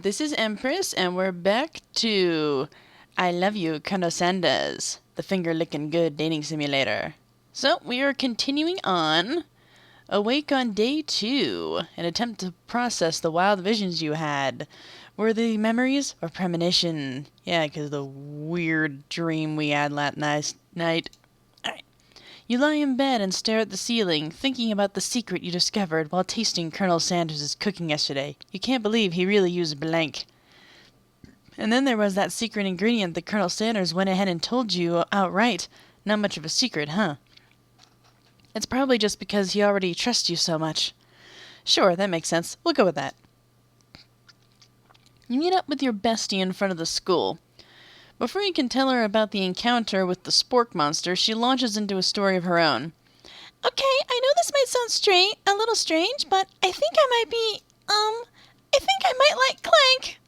this is Empress, and we're back to I Love You, Colonel Sanders, the finger-licking good dating simulator. So, we are continuing on, awake on day 2, an attempt to process the wild visions you had. Were they memories or premonition? Yeah, because the weird dream we had last night. Alright. You lie in bed and stare at the ceiling, thinking about the secret you discovered while tasting Colonel Sanders' cooking yesterday. You can't believe he really used blank. And then there was that secret ingredient that Colonel Sanders went ahead and told you outright. Not much of a secret, huh? It's probably just because he already trusts you so much. Sure, that makes sense. We'll go with that. You meet up with your bestie in front of the school. Before you can tell her about the encounter with the spork monster, she launches into a story of her own. Okay, I know this might sound a little strange, but I think I might like Clank.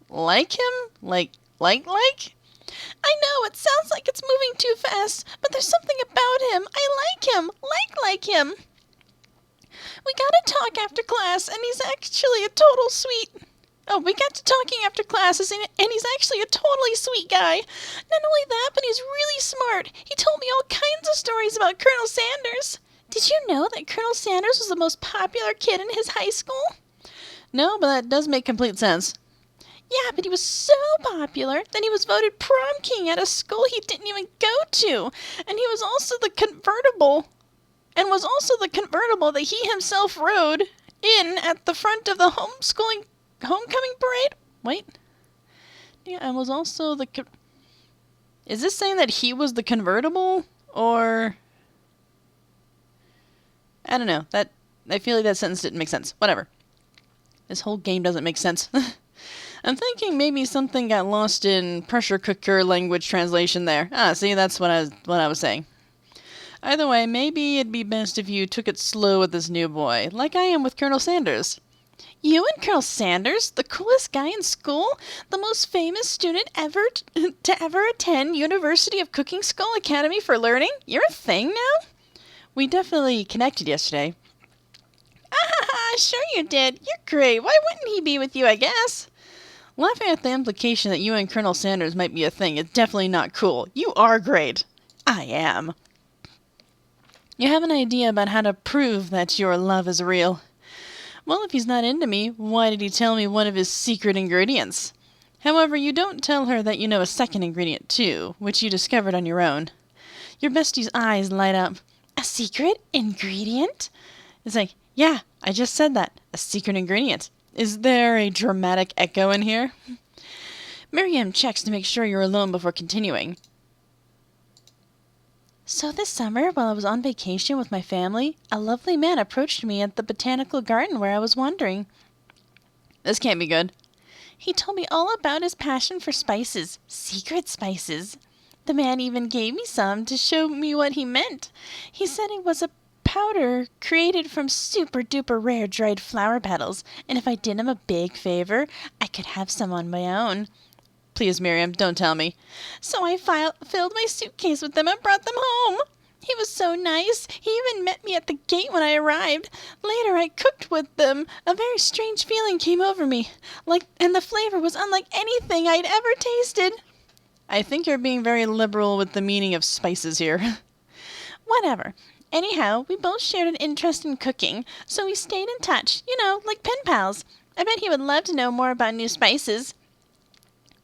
Like him? Like? I know, it sounds like it's moving too fast, but there's something about him. I like him. Like him. We gotta talk after class, and he's actually a total sweet... Oh, we got to talking after classes, and he's actually a totally sweet guy. Not only that, but he's really smart. He told me all kinds of stories about Colonel Sanders. Did you know that Colonel Sanders was the most popular kid in his high school? No, but that does make complete sense. Yeah, but he was so popular that he was voted prom king at a school he didn't even go to. And he was also the convertible. That he himself rode in at the front of the homecoming parade? Wait. Yeah, and was also the... Is this saying that he was the convertible? Or... I don't know. I feel like that sentence didn't make sense. Whatever. This whole game doesn't make sense. I'm thinking maybe something got lost in pressure cooker language translation there. See, that's what I was saying. Either way, maybe it'd be best if you took it slow with this new boy, like I am with Colonel Sanders. You and Colonel Sanders, the coolest guy in school, the most famous student ever to ever attend University of Cooking School Academy for Learning? You're a thing now? We definitely connected yesterday. Sure you did. You're great. Why wouldn't he be with you, I guess? Laughing at the implication that you and Colonel Sanders might be a thing is definitely not cool. You are great. I am. You have an idea about how to prove that your love is real. Well, if he's not into me, why did he tell me one of his secret ingredients? However, you don't tell her that you know a second ingredient too, which you discovered on your own. Your bestie's eyes light up. A secret ingredient? It's like, yeah, I just said that. A secret ingredient. Is there a dramatic echo in here? Miriam checks to make sure you're alone before continuing. So this summer, while I was on vacation with my family, a lovely man approached me at the botanical garden where I was wandering. This can't be good. He told me all about his passion for spices, secret spices. The man even gave me some to show me what he meant. He said it was a powder created from super-duper rare dried flower petals, and if I did him a big favor, I could have some on my own. Please, Miriam, don't tell me. So I filled my suitcase with them and brought them home. He was so nice. He even met me at the gate when I arrived. Later, I cooked with them. A very strange feeling came over me, and the flavor was unlike anything I'd ever tasted. I think you're being very liberal with the meaning of spices here. Whatever. Anyhow, we both shared an interest in cooking, so we stayed in touch, like pen pals. I bet he would love to know more about new spices.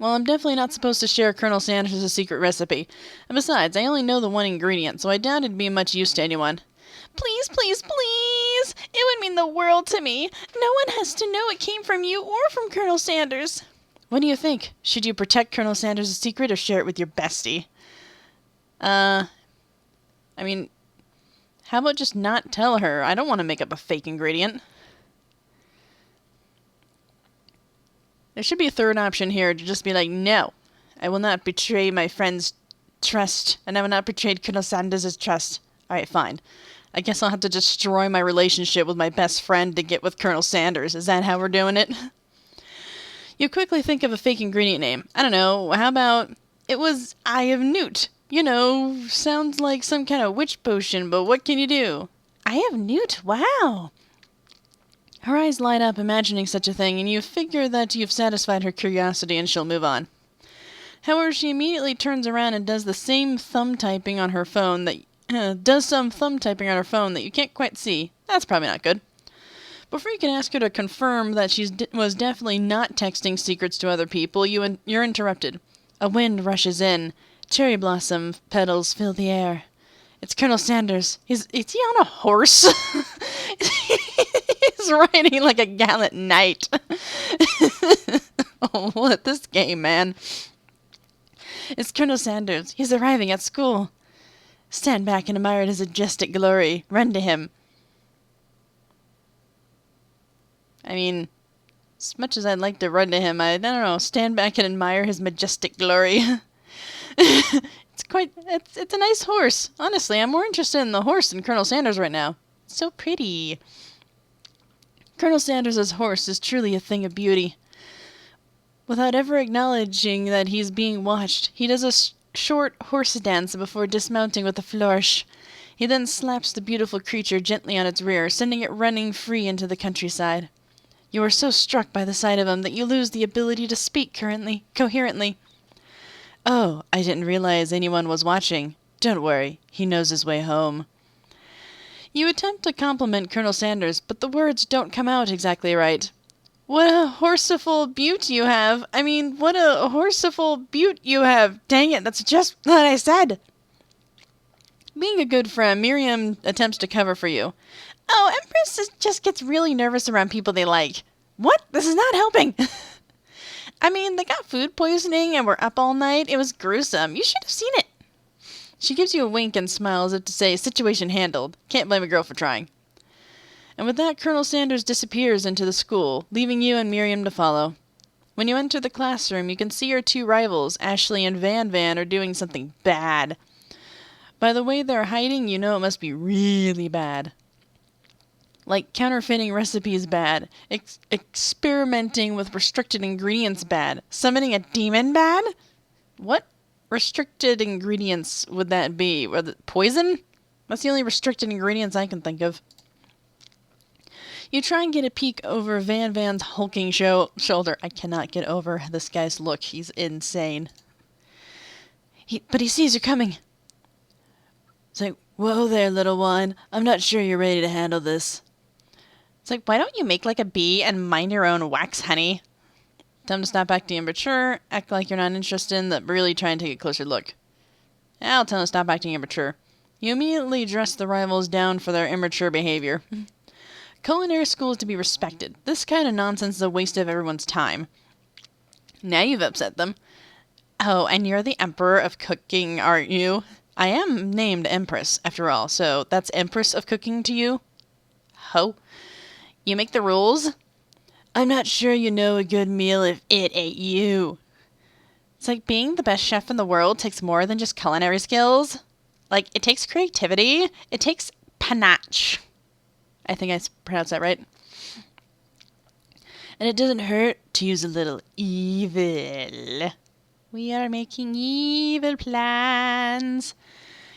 Well, I'm definitely not supposed to share Colonel Sanders' secret recipe. And besides, I only know the one ingredient, so I doubt it'd be of much use to anyone. Please, please, please! It would mean the world to me. No one has to know it came from you or from Colonel Sanders. What do you think? Should you protect Colonel Sanders' secret or share it with your bestie? How about just not tell her? I don't want to make up a fake ingredient. There should be a third option here to just be like, no, I will not betray my friend's trust, and I will not betray Colonel Sanders' trust. Alright, fine. I guess I'll have to destroy my relationship with my best friend to get with Colonel Sanders. Is that how we're doing it? You quickly think of a fake ingredient name. I don't know, how about, it was Eye of Newt. Sounds like some kind of witch potion, but what can you do? Eye of Newt, wow. Her eyes light up imagining such a thing, and you figure that you've satisfied her curiosity and she'll move on. However, she immediately turns around and does some thumb typing on her phone that you can't quite see. That's probably not good. Before you can ask her to confirm that she was definitely not texting secrets to other people, you're interrupted. A wind rushes in. Cherry blossom petals fill the air. It's Colonel Sanders. Is he on a horse? He's riding like a gallant knight. Oh, what this game, man. It's Colonel Sanders. He's arriving at school. Stand back and admire his majestic glory. Run to him. I mean, as much as I'd like to run to him, I don't know, stand back and admire his majestic glory. It's a nice horse. Honestly, I'm more interested in the horse than Colonel Sanders right now. It's so pretty. Colonel Sanders' horse is truly a thing of beauty. Without ever acknowledging that he's being watched, he does a short horse dance before dismounting with a flourish. He then slaps the beautiful creature gently on its rear, sending it running free into the countryside. You are so struck by the sight of him that you lose the ability to speak coherently. Oh, I didn't realize anyone was watching. Don't worry, he knows his way home. You attempt to compliment Colonel Sanders, but the words don't come out exactly right. What a horseful beaut you have. What a horseful beaut you have. Dang it, that's just what I said. Being a good friend, Miriam attempts to cover for you. Oh, Empress just gets really nervous around people they like. What? This is not helping. They got food poisoning and were up all night. It was gruesome. You should have seen it. She gives you a wink and smiles as if to say, situation handled. Can't blame a girl for trying. And with that, Colonel Sanders disappears into the school, leaving you and Miriam to follow. When you enter the classroom, you can see your two rivals, Ashley and Van Van, are doing something bad. By the way they're hiding, you know it must be really bad. Like counterfeiting recipes bad, experimenting with restricted ingredients bad, summoning a demon bad? What restricted ingredients would that be? Poison? That's the only restricted ingredients I can think of. You try and get a peek over Van Van's hulking shoulder. I cannot get over this guy's look. He's insane. But he sees you coming. It's like, whoa there, little one. I'm not sure you're ready to handle this. It's like, why don't you make like a bee and mind your own wax, honey? Tell him to stop acting immature, act like you're not interested in that, really try and take a closer look. I'll tell him to stop acting immature. You immediately dress the rivals down for their immature behavior. Culinary school is to be respected. This kind of nonsense is a waste of everyone's time. Now you've upset them. Oh, and you're the Emperor of Cooking, aren't you? I am named Empress, after all, so that's Empress of Cooking to you? Ho. You make the rules? I'm not sure you know a good meal if it ain't you. It's like being the best chef in the world takes more than just culinary skills. Like, it takes creativity. It takes panache. I think I pronounced that right. And it doesn't hurt to use a little evil. We are making evil plans.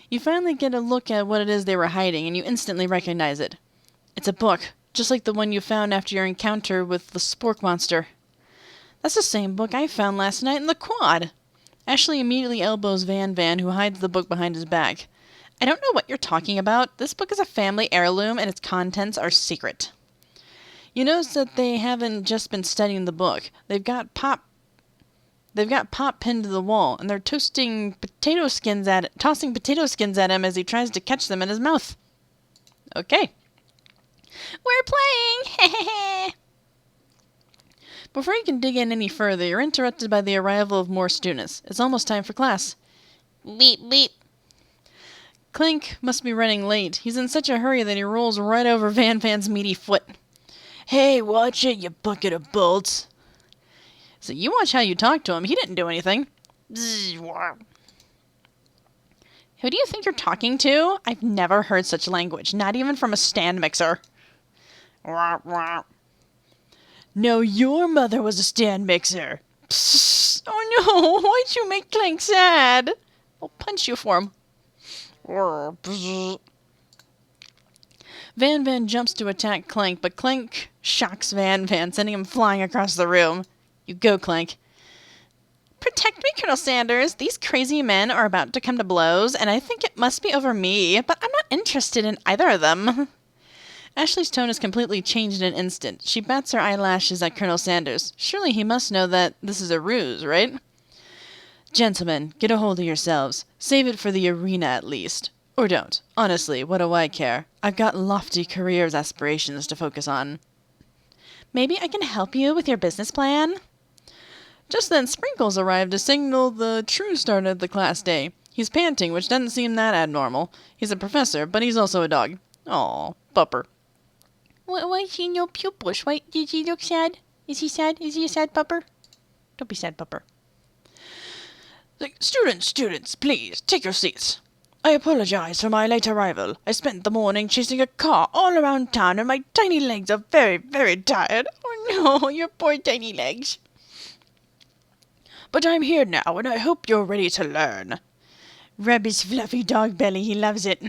You finally get a look at what it is they were hiding, and you instantly recognize it. It's a book, just like the one you found after your encounter with the spork monster. That's the same book I found last night in the quad. Ashley immediately elbows Van Van, who hides the book behind his back. I don't know what you're talking about. This book is a family heirloom, and its contents are secret. You notice that they haven't just been studying the book. They've got Pop pinned to the wall, and they're tossing potato skins at him as he tries to catch them in his mouth. Okay. We're playing! Before you can dig in any further, you're interrupted by the arrival of more students. It's almost time for class. Beep, beep. Clink must be running late. He's in such a hurry that he rolls right over Van Van's meaty foot. Hey, watch it, you bucket of bolts. So you watch how you talk to him. He didn't do anything. Who do you think you're talking to? I've never heard such language, not even from a stand mixer. No, your mother was a stand mixer. Psst. Oh no, why'd you make Clink sad? I'll punch you for him. Van Van jumps to attack Clank, but Clank shocks Van Van, sending him flying across the room. You go, Clank. Protect me, Colonel Sanders. These crazy men are about to come to blows, and I think it must be over me, but I'm not interested in either of them. Ashley's tone is completely changed in an instant. She bats her eyelashes at Colonel Sanders. Surely he must know that this is a ruse, right? Gentlemen, get a hold of yourselves. Save it for the arena, at least. Or don't. Honestly, what do I care? I've got lofty career aspirations to focus on. Maybe I can help you with your business plan? Just then, Sprinkles arrived to signal the true start of the class day. He's panting, which doesn't seem that abnormal. He's a professor, but he's also a dog. Aw, Pupper. Why is he no pupils? Why did he look sad? Is he sad? Is he a sad pupper? Don't be sad, Pupper. Students, please, take your seats. I apologize for my late arrival. I spent the morning chasing a car all around town, and my tiny legs are very, very tired. Oh no, your poor tiny legs. But I'm here now, and I hope you're ready to learn. Rub his fluffy dog belly, he loves it.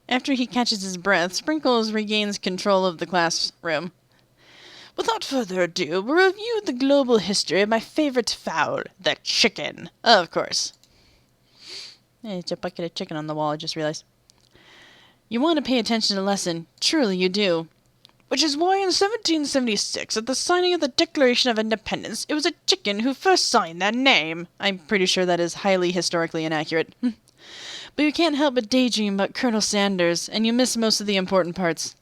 After he catches his breath, Sprinkles regains control of the classroom. Without further ado, we'll review the global history of my favorite fowl, the chicken. Of course. There's a bucket of chicken on the wall, I just realized. You want to pay attention to the lesson. Truly you do. Which is why in 1776, at the signing of the Declaration of Independence, it was a chicken who first signed that name. I'm pretty sure that is highly historically inaccurate. But you can't help but daydream about Colonel Sanders, and you miss most of the important parts.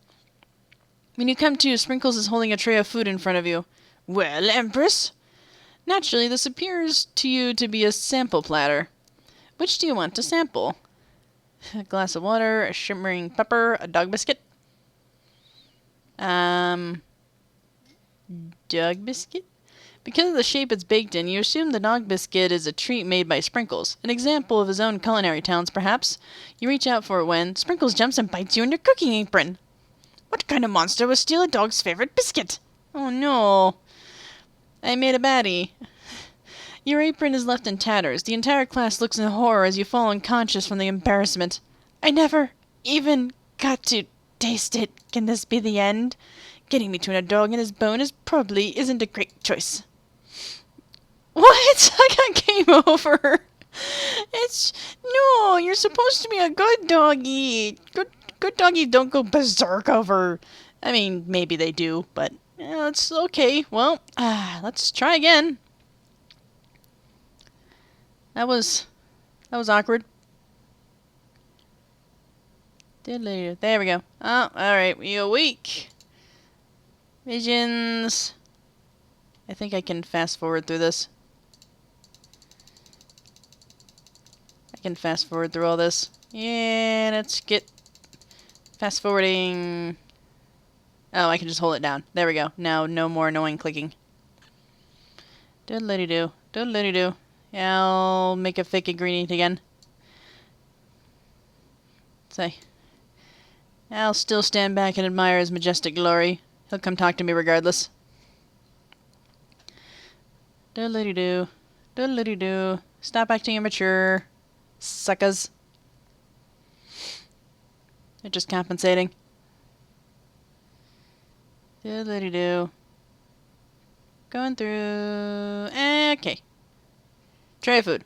When you come to, Sprinkles is holding a tray of food in front of you. Well, Empress? Naturally, this appears to you to be a sample platter. Which do you want to sample? A glass of water, a shimmering pepper, a dog biscuit? Dog biscuit? Because of the shape it's baked in, you assume the dog biscuit is a treat made by Sprinkles. An example of his own culinary talents, perhaps. You reach out for it when Sprinkles jumps and bites you in your cooking apron. What kind of monster would steal a dog's favorite biscuit? Oh no. I made a baddie. Your apron is left in tatters. The entire class looks in horror as you fall unconscious from the embarrassment. I never even got to taste it. Can this be the end? Getting between a dog and his bone probably isn't a great choice. What? I got game over. No, you're supposed to be a good doggy. Good doggies don't go berserk over. I mean, maybe they do, but it's okay. Well, let's try again. That was awkward. There we go. Oh, alright. We awake. Visions. I think I can fast forward through this. I can fast forward through all this. Yeah, let's get fast forwarding. Oh, I can just hold it down. There we go. Now, no more annoying clicking. Doodle-doo. Doodle-doo. Yeah, I'll make a fake ingredient again. Say. I'll still stand back and admire his majestic glory. He'll come talk to me regardless. Doodle-doo. Doodle-doo. Stop acting immature. Suckers. They're just compensating. Doodle-doo. Going through. Okay. Tray food.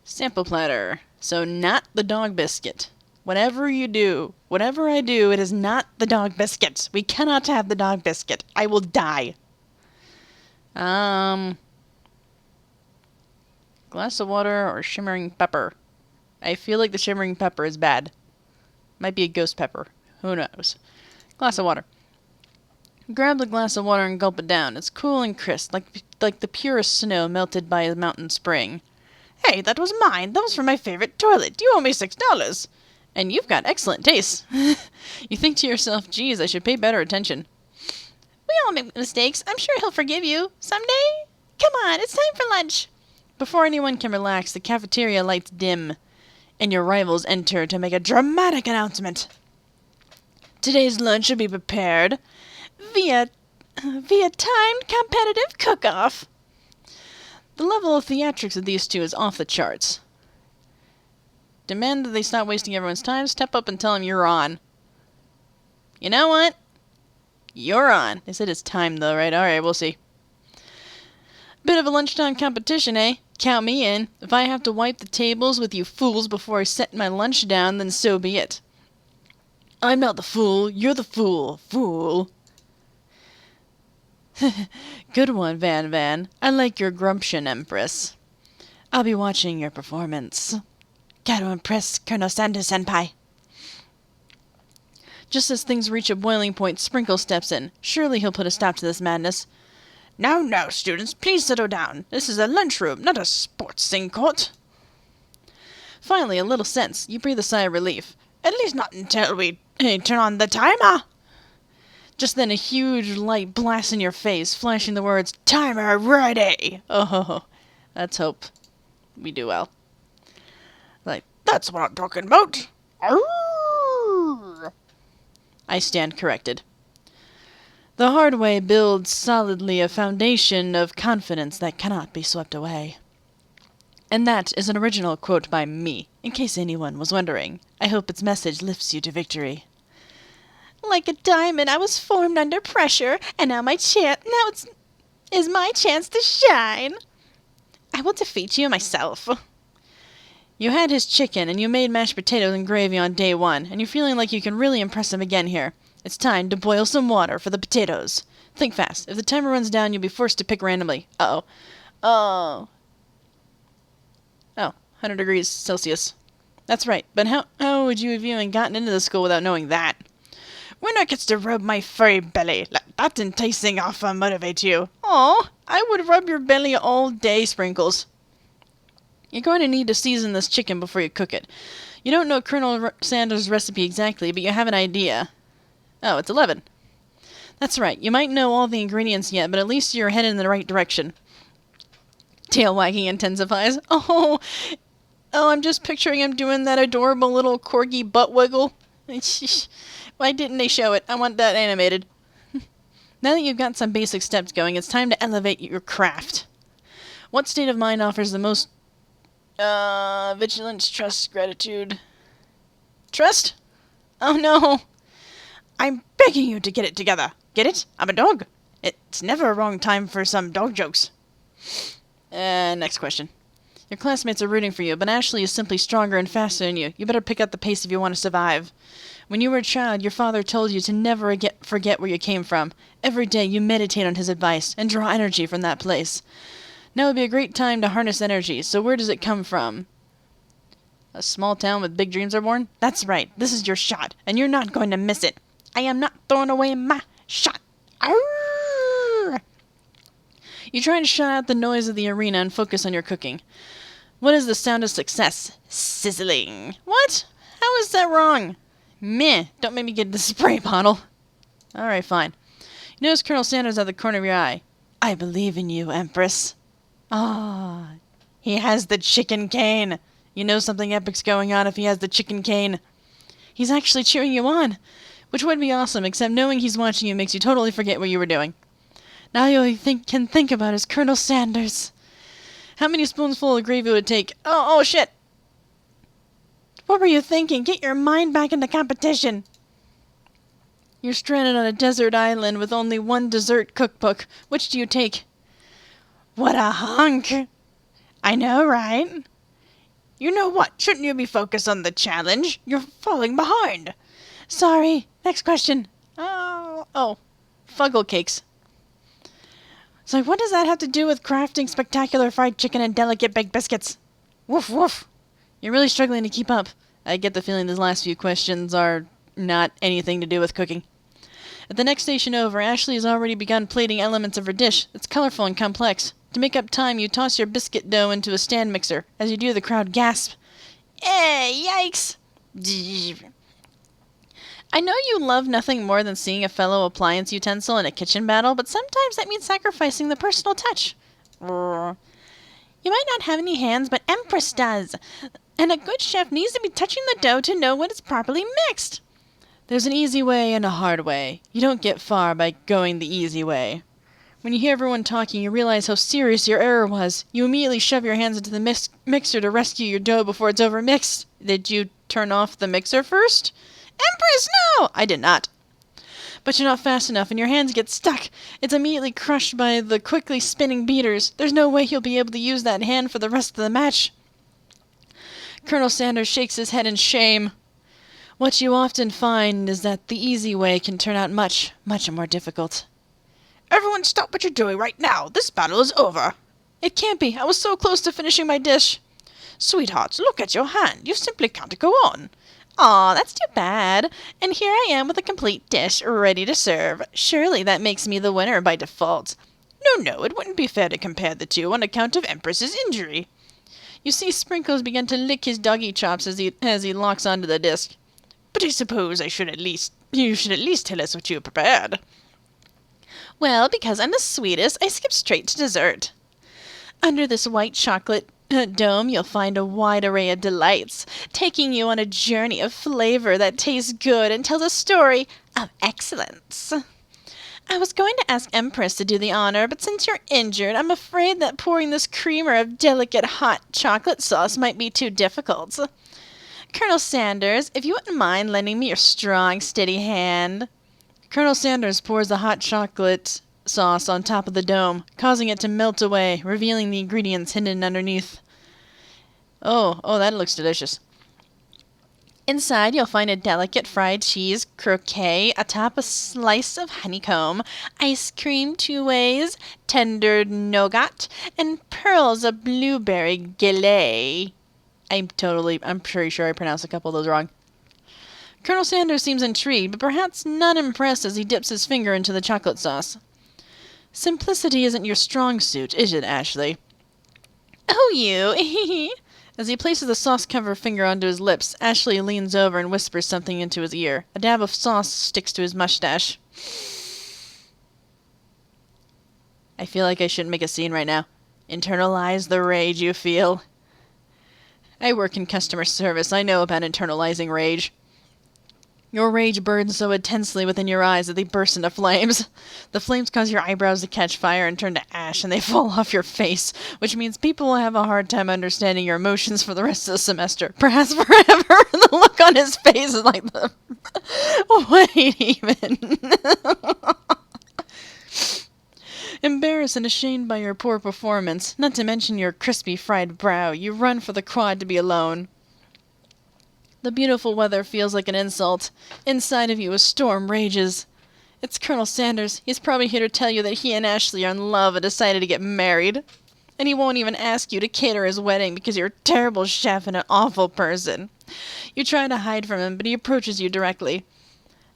Sample platter. So not the dog biscuit. Whatever you do, whatever I do, it is not the dog biscuit. We cannot have the dog biscuit. I will die. Glass of water or shimmering pepper. I feel like the shimmering pepper is bad. Might be a ghost pepper. Who knows? Glass of water. Grab the glass of water and gulp it down. It's cool and crisp, like the purest snow melted by a mountain spring. Hey, that was mine. That was from my favorite toilet. You owe me $6. And you've got excellent taste. You think to yourself, geez, I should pay better attention. We all make mistakes. I'm sure he'll forgive you. Someday? Come on, it's time for lunch. Before anyone can relax, the cafeteria lights dim, and your rivals enter to make a dramatic announcement. Today's lunch should be prepared via timed competitive cook-off. The level of theatrics of these two is off the charts. Demand that they stop wasting everyone's time. Step up and tell them you're on. You know what? You're on. They said it's time, though, right? Alright, we'll see. Bit of a lunchtime competition, eh? Count me in. If I have to wipe the tables with you fools before I set my lunch down, then so be it. I'm not the fool. You're the fool. Fool. Good one, Van. I like your grumption, Empress. I'll be watching your performance. Gotta impress Colonel Sanders, Senpai. Just as things reach a boiling point, Sprinkle steps in. Surely he'll put a stop to this madness. Now, students, please settle down. This is a lunchroom, not a sportsing court. Finally, a little sense. You breathe a sigh of relief. At least not until we turn on the timer. Just then a huge light blasts in your face, flashing the words, Timer ready! Oh, let's hope we do well. Like, that's what I'm talking about. Arrgh. I stand corrected. The hard way builds solidly a foundation of confidence that cannot be swept away. And that is an original quote by me, in case anyone was wondering. I hope its message lifts you to victory. Like a diamond, I was formed under pressure, and now is my chance to shine. I will defeat you myself. You had his chicken, and you made mashed potatoes and gravy on day 1, and you're feeling like you can really impress him again here. It's time to boil some water for the potatoes. Think fast. If the timer runs down, you'll be forced to pick randomly. Oh, 100 degrees Celsius. That's right, but how would you have even gotten into the school without knowing that? Winner gets to rub my furry belly. Let that enticing offer motivate you. Aw, I would rub your belly all day, Sprinkles. You're going to need to season this chicken before you cook it. You don't know Colonel Sanders' recipe exactly, but you have an idea. Oh, it's 11. That's right. You might know all the ingredients yet, but at least you're headed in the right direction. Tail wagging intensifies. Oh, I'm just picturing him doing that adorable little corgi butt wiggle. Why didn't they show it? I want that animated. Now that you've got some basic steps going, it's time to elevate your craft. What state of mind offers the most vigilance, trust, gratitude? Trust? Oh no. I'm begging you to get it together. Get it? I'm a dog. It's never a wrong time for some dog jokes. Next question. Your classmates are rooting for you, but Ashley is simply stronger and faster than you. You better pick up the pace if you want to survive. When you were a child, your father told you to never forget where you came from. Every day you meditate on his advice and draw energy from that place. Now would be a great time to harness energy, so where does it come from? A small town with big dreams are born? That's right. This is your shot, and you're not going to miss it. I am not throwing away my shot. Arrgh! You try to shut out the noise of the arena and focus on your cooking. What is the sound of success? Sizzling. What? How is that wrong? Meh. Don't make me get the spray bottle. Alright, fine. You notice Colonel Sanders at the corner of your eye. I believe in you, Empress. Ah, he has the chicken cane. You know something epic's going on if he has the chicken cane. He's actually cheering you on, which would be awesome, except knowing he's watching you makes you totally forget what you were doing. Now you only can think about is Colonel Sanders. How many spoonsful of gravy would it take? Oh, shit. What were you thinking? Get your mind back in the competition. You're stranded on a desert island with only one dessert cookbook. Which do you take? What a hunk. I know, right? You know what? Shouldn't you be focused on the challenge? You're falling behind. Sorry. Next question. Oh. Fuggle cakes. So what does that have to do with crafting spectacular fried chicken and delicate baked biscuits? Woof, woof. You're really struggling to keep up. I get the feeling these last few questions are not anything to do with cooking. At the next station over, Ashley has already begun plating elements of her dish. It's colorful and complex. To make up time, you toss your biscuit dough into a stand mixer. As you do, the crowd gasps. Hey, yikes! I know you love nothing more than seeing a fellow appliance utensil in a kitchen battle, but sometimes that means sacrificing the personal touch. You might not have any hands, but Empress does. And a good chef needs to be touching the dough to know when it's properly mixed. There's an easy way and a hard way. You don't get far by going the easy way. When you hear everyone talking, you realize how serious your error was. You immediately shove your hands into the mixer to rescue your dough before it's overmixed. Did you turn off the mixer first? Empress, no! I did not. But you're not fast enough, and your hands get stuck. It's immediately crushed by the quickly spinning beaters. There's no way you'll be able to use that hand for the rest of the match. Colonel Sanders shakes his head in shame. What you often find is that the easy way can turn out much, much more difficult. Everyone stop what you're doing right now. This battle is over. It can't be. I was so close to finishing my dish. Sweetheart, look at your hand. You simply can't go on. Aw, that's too bad. And here I am with a complete dish ready to serve. Surely that makes me the winner by default. No, it wouldn't be fair to compare the two on account of Empress's injury. You see Sprinkles begin to lick his doggy chops as he locks onto the disc. But I suppose you should at least tell us what you prepared. Well, because I'm the sweetest, I skip straight to dessert. Under this white chocolate dome, you'll find a wide array of delights, taking you on a journey of flavor that tastes good and tells a story of excellence. I was going to ask Empress to do the honor, but since you're injured, I'm afraid that pouring this creamer of delicate hot chocolate sauce might be too difficult. Colonel Sanders, if you wouldn't mind lending me your strong, steady hand. Colonel Sanders pours the hot chocolate sauce on top of the dome, causing it to melt away, revealing the ingredients hidden underneath. Oh, that looks delicious. Inside, you'll find a delicate fried cheese croquette atop a slice of honeycomb, ice cream 2 ways, tender nougat, and pearls of blueberry gelée. I'm pretty sure I pronounced a couple of those wrong. Colonel Sanders seems intrigued, but perhaps not impressed as he dips his finger into the chocolate sauce. Simplicity isn't your strong suit, is it, Ashley? Oh, you! As he places the sauce-covered finger onto his lips, Ashley leans over and whispers something into his ear. A dab of sauce sticks to his mustache. I feel like I shouldn't make a scene right now. Internalize the rage you feel. I work in customer service. I know about internalizing rage. Your rage burns so intensely within your eyes that they burst into flames. The flames cause your eyebrows to catch fire and turn to ash, and they fall off your face, which means people will have a hard time understanding your emotions for the rest of the semester. Perhaps forever. The look on his face is like the... Wait, even. Embarrassed and ashamed by your poor performance, not to mention your crispy fried brow, you run for the quad to be alone. The beautiful weather feels like an insult. Inside of you a storm rages. It's Colonel Sanders. He's probably here to tell you that he and Ashley are in love and decided to get married. And he won't even ask you to cater his wedding because you're a terrible chef and an awful person. You try to hide from him, but he approaches you directly.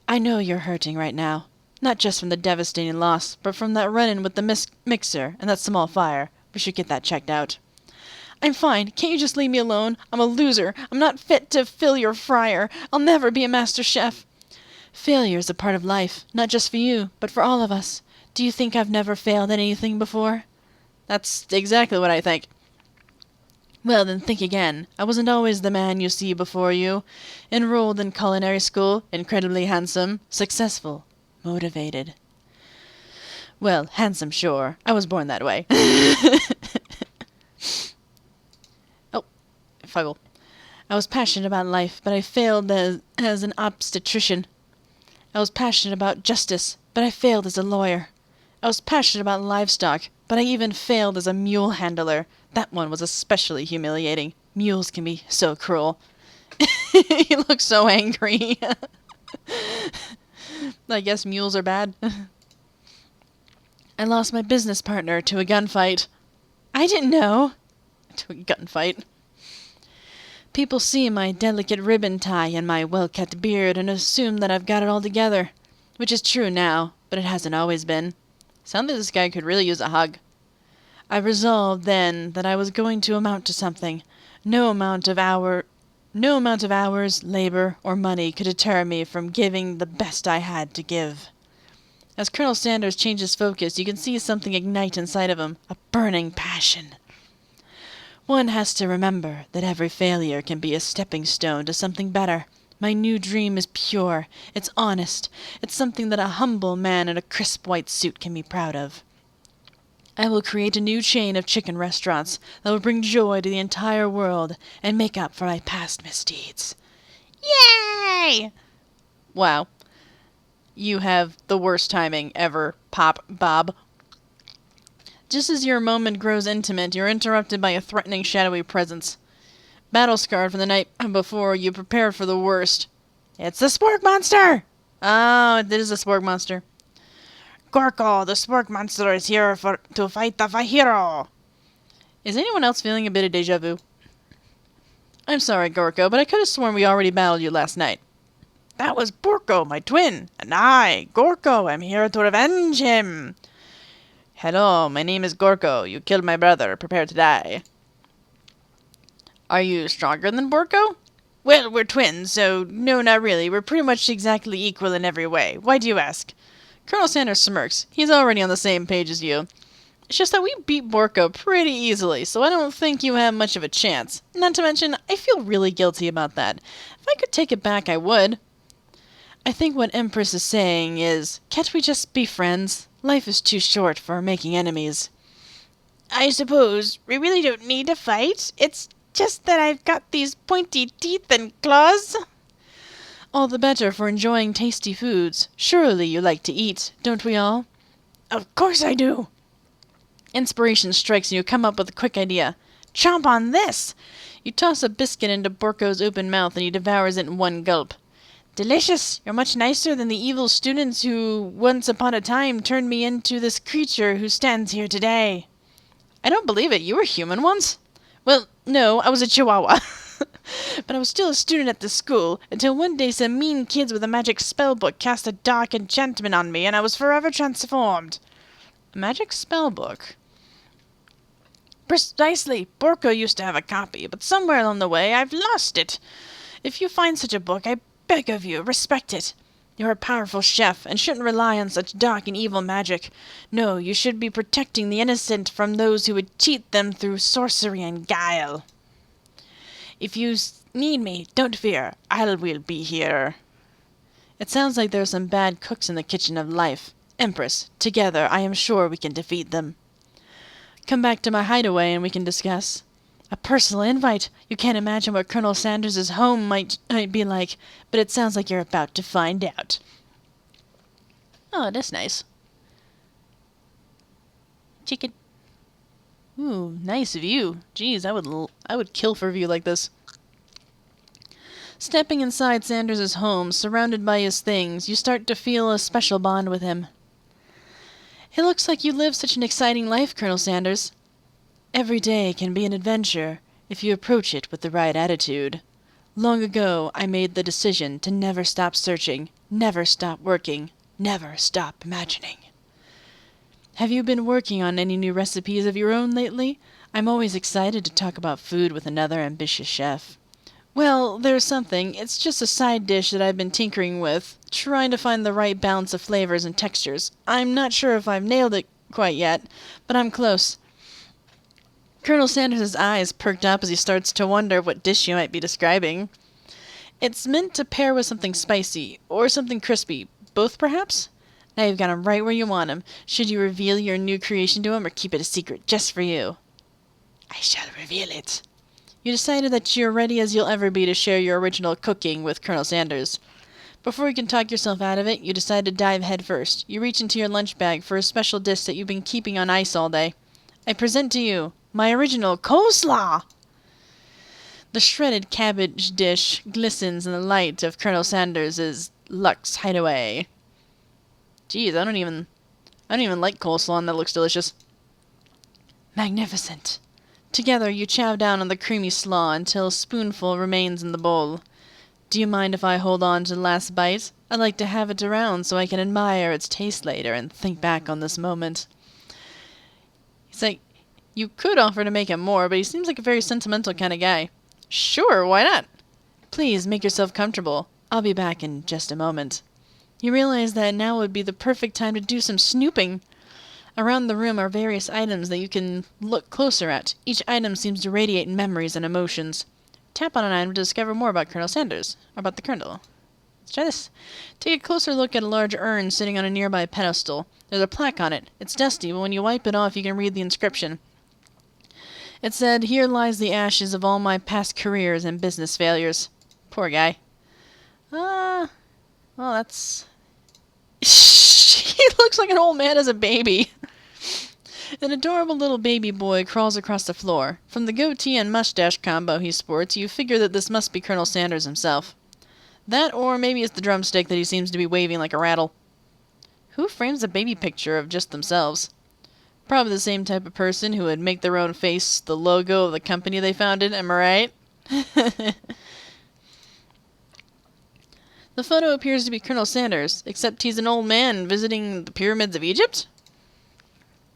I know you're hurting right now. Not just from the devastating loss, but from that run-in with the mixer and that small fire. We should get that checked out. I'm fine. Can't you just leave me alone? I'm a loser. I'm not fit to fill your fryer. I'll never be a master chef. Failure is a part of life, not just for you, but for all of us. Do you think I've never failed at anything before? That's exactly what I think. Well, then think again. I wasn't always the man you see before you. Enrolled in culinary school, incredibly handsome, successful, motivated. Well, handsome, sure. I was born that way. Fuggle. I was passionate about life, but I failed as an obstetrician. I was passionate about justice, but I failed as a lawyer. I was passionate about livestock, but I even failed as a mule handler. That one was especially humiliating. Mules can be so cruel. He looks so angry. I guess mules are bad. I lost my business partner to a gunfight. I didn't know. To a gunfight. People see my delicate ribbon tie and my well-kept beard and assume that I've got it all together. Which is true now, but it hasn't always been. Sounds like this guy could really use a hug. I resolved then that I was going to amount to something. No amount of hours, labor, or money could deter me from giving the best I had to give. As Colonel Sanders changes focus, you can see something ignite inside of him, a burning passion. One has to remember that every failure can be a stepping stone to something better. My new dream is pure. It's honest. It's something that a humble man in a crisp white suit can be proud of. I will create a new chain of chicken restaurants that will bring joy to the entire world and make up for my past misdeeds. Yay! Wow. You have the worst timing ever, Pop Bob. Just as your moment grows intimate, you're interrupted by a threatening shadowy presence. Battle-scarred from the night before, you prepare for the worst. It's the Spork Monster! Oh, it is the Spork Monster. Gorko, the Spork Monster is here to fight the hero. Is anyone else feeling a bit of deja vu? I'm sorry, Gorko, but I could have sworn we already battled you last night. That was Burko, my twin, and I, Gorko, am here to revenge him. Hello, my name is Gorko. You killed my brother. Prepare to die. Are you stronger than Gorko? Well, we're twins, so no, not really. We're pretty much exactly equal in every way. Why do you ask? Colonel Sanders smirks. He's already on the same page as you. It's just that we beat Borko pretty easily, so I don't think you have much of a chance. Not to mention, I feel really guilty about that. If I could take it back, I would. I think what Empress is saying is, can't we just be friends? Life is too short for making enemies. I suppose we really don't need to fight. It's just that I've got these pointy teeth and claws. All the better for enjoying tasty foods. Surely you like to eat, don't we all? Of course I do. Inspiration strikes and you come up with a quick idea. Chomp on this! You toss a biscuit into Borko's open mouth and he devours it in one gulp. Delicious! You're much nicer than the evil students who, once upon a time, turned me into this creature who stands here today. I don't believe it. You were human once? Well, no, I was a chihuahua. But I was still a student at the school, until one day some mean kids with a magic spell book cast a dark enchantment on me, and I was forever transformed. A magic spell book? Precisely. Borko used to have a copy, but somewhere along the way I've lost it. If you find such a book, I beg of you, respect it. You're a powerful chef, and shouldn't rely on such dark and evil magic. No, you should be protecting the innocent from those who would cheat them through sorcery and guile. If you need me, don't fear. I will be here. It sounds like there are some bad cooks in the kitchen of life. Empress, together I am sure we can defeat them. Come back to my hideaway and we can discuss. A personal invite! You can't imagine what Colonel Sanders' home might be like, but it sounds like you're about to find out. Oh, that's nice. Chicken. Ooh, nice view. Jeez, I would kill for a view like this. Stepping inside Sanders' home, surrounded by his things, you start to feel a special bond with him. It looks like you live such an exciting life, Colonel Sanders. Every day can be an adventure if you approach it with the right attitude. Long ago, I made the decision to never stop searching, never stop working, never stop imagining. Have you been working on any new recipes of your own lately? I'm always excited to talk about food with another ambitious chef. Well, there's something. It's just a side dish that I've been tinkering with, trying to find the right balance of flavors and textures. I'm not sure if I've nailed it quite yet, but I'm close. Colonel Sanders' eyes perked up as he starts to wonder what dish you might be describing. It's meant to pair with something spicy, or something crispy. Both, perhaps? Now you've got him right where you want him. Should you reveal your new creation to him, or keep it a secret just for you? I shall reveal it. You decided that you're ready as you'll ever be to share your original cooking with Colonel Sanders. Before you can talk yourself out of it, you decide to dive head first. You reach into your lunch bag for a special dish that you've been keeping on ice all day. I present to you my original coleslaw! The shredded cabbage dish glistens in the light of Colonel Sanders' Lux Hideaway. Geez, I don't even like coleslaw, and that looks delicious. Magnificent. Together you chow down on the creamy slaw until a spoonful remains in the bowl. Do you mind if I hold on to the last bite? I'd like to have it around so I can admire its taste later and think back on this moment. He's like, you could offer to make him more, but he seems like a very sentimental kind of guy. Sure, why not? Please make yourself comfortable. I'll be back in just a moment. You realize that now would be the perfect time to do some snooping. Around the room are various items that you can look closer at. Each item seems to radiate memories and emotions. Tap on an item to discover more about Colonel Sanders, or about the Colonel. Let's try this. Take a closer look at a large urn sitting on a nearby pedestal. There's a plaque on it. It's dusty, but when you wipe it off, you can read the inscription. It said, "Here lies the ashes of all my past careers and business failures." Poor guy. Well, that's... He looks like an old man as a baby. An adorable little baby boy crawls across the floor. From the goatee and mustache combo he sports, you figure that this must be Colonel Sanders himself. That, or maybe it's the drumstick that he seems to be waving like a rattle. Who frames a baby picture of just themselves? Probably the same type of person who would make their own face the logo of the company they founded, am I right? The photo appears to be Colonel Sanders, except he's an old man visiting the pyramids of Egypt?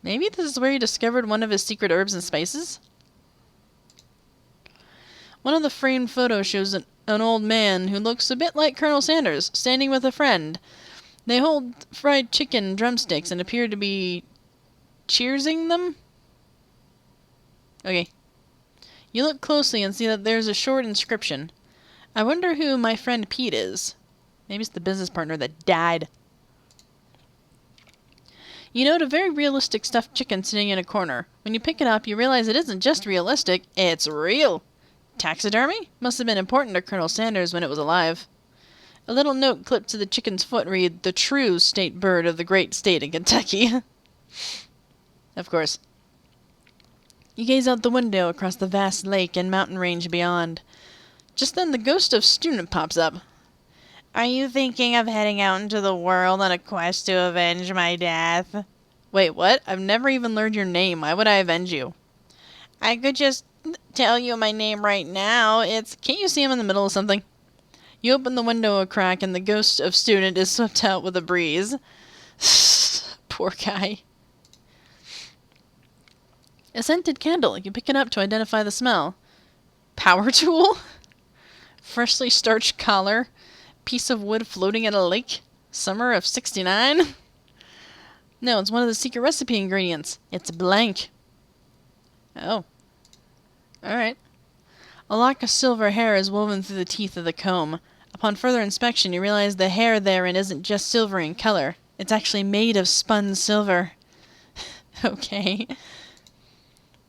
Maybe this is where he discovered one of his secret herbs and spices? One of the framed photos shows an old man who looks a bit like Colonel Sanders, standing with a friend. They hold fried chicken drumsticks and appear to be cheersing them? Okay. You look closely and see that there's a short inscription. I wonder who my friend Pete is. Maybe it's the business partner that died. You note a very realistic stuffed chicken sitting in a corner. When you pick it up, you realize it isn't just realistic, it's real. Taxidermy? Must have been important to Colonel Sanders when it was alive. A little note clipped to the chicken's foot read, "The true state bird of the great state in Kentucky." Of course. You gaze out the window across the vast lake and mountain range beyond. Just then the ghost of Student pops up. "Are you thinking of heading out into the world on a quest to avenge my death?" Wait, what? I've never even learned your name. Why would I avenge you? "I could just tell you my name right now. It's..." Can't you see him in the middle of something? You open the window a crack and the ghost of Student is swept out with a breeze. Poor guy. A scented candle. You pick it up to identify the smell. Power tool? Freshly starched collar. Piece of wood floating in a lake. Summer of '69? No, it's one of the secret recipe ingredients. It's blank. Oh. Alright. A lock of silver hair is woven through the teeth of the comb. Upon further inspection, you realize the hair therein isn't just silver in color. It's actually made of spun silver. Okay.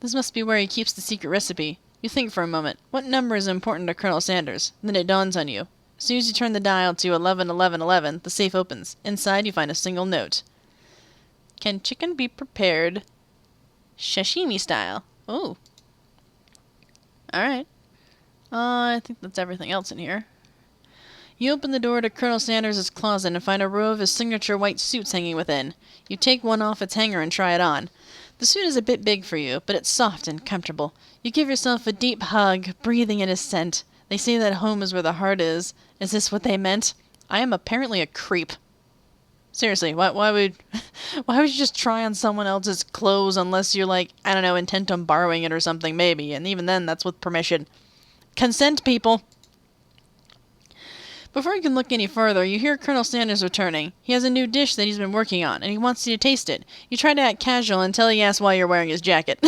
This must be where he keeps the secret recipe. You think for a moment. What number is important to Colonel Sanders? Then it dawns on you. As soon as you turn the dial to 111111, the safe opens. Inside, you find a single note. Can chicken be prepared sashimi style? Oh. Alright. I think that's everything else in here. You open the door to Colonel Sanders' closet and find a row of his signature white suits hanging within. You take one off its hanger and try it on. The suit is a bit big for you, but it's soft and comfortable. You give yourself a deep hug, breathing in his scent. They say that home is where the heart is. Is this what they meant? I am apparently a creep. Seriously, why would you just try on someone else's clothes unless you're like, I don't know, intent on borrowing it or something, maybe, and even then, that's with permission. Consent, people! Before you can look any further, you hear Colonel Sanders returning. He has a new dish that he's been working on, and he wants you to taste it. You try to act casual until he asks why you're wearing his jacket.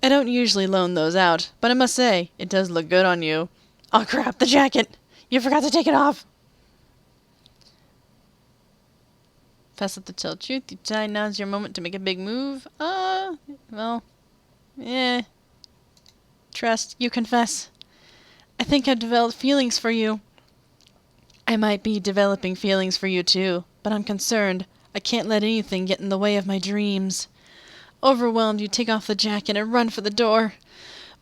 I don't usually loan those out, but I must say, it does look good on you. Oh crap, the jacket! You forgot to take it off! Fess up to tell the truth. You decide now's your moment to make a big move. Well, yeah. Trust, you confess. I think I've developed feelings for you. I might be developing feelings for you too, but I'm concerned. I can't let anything get in the way of my dreams. Overwhelmed, you take off the jacket and run for the door.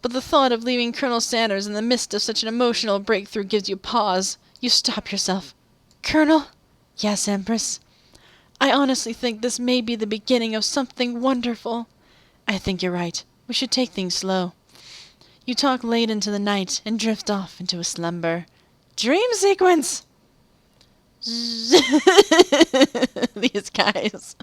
But the thought of leaving Colonel Sanders in the midst of such an emotional breakthrough gives you pause. You stop yourself. Colonel? Yes, Empress. I honestly think this may be the beginning of something wonderful. I think you're right. We should take things slow. You talk late into the night and drift off into a slumber. Dream sequence! These guys.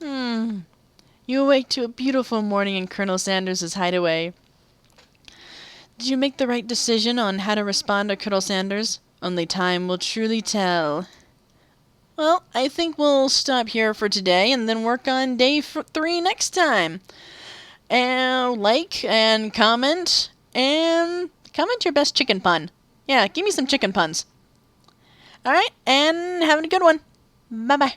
You awake to a beautiful morning in Colonel Sanders' hideaway. Did you make the right decision on how to respond to Colonel Sanders? Only time will truly tell. Well, I think we'll stop here for today and then work on day 3 next time. And like and comment your best chicken pun. Yeah, give me some chicken puns. All right, and having a good one. Bye-bye.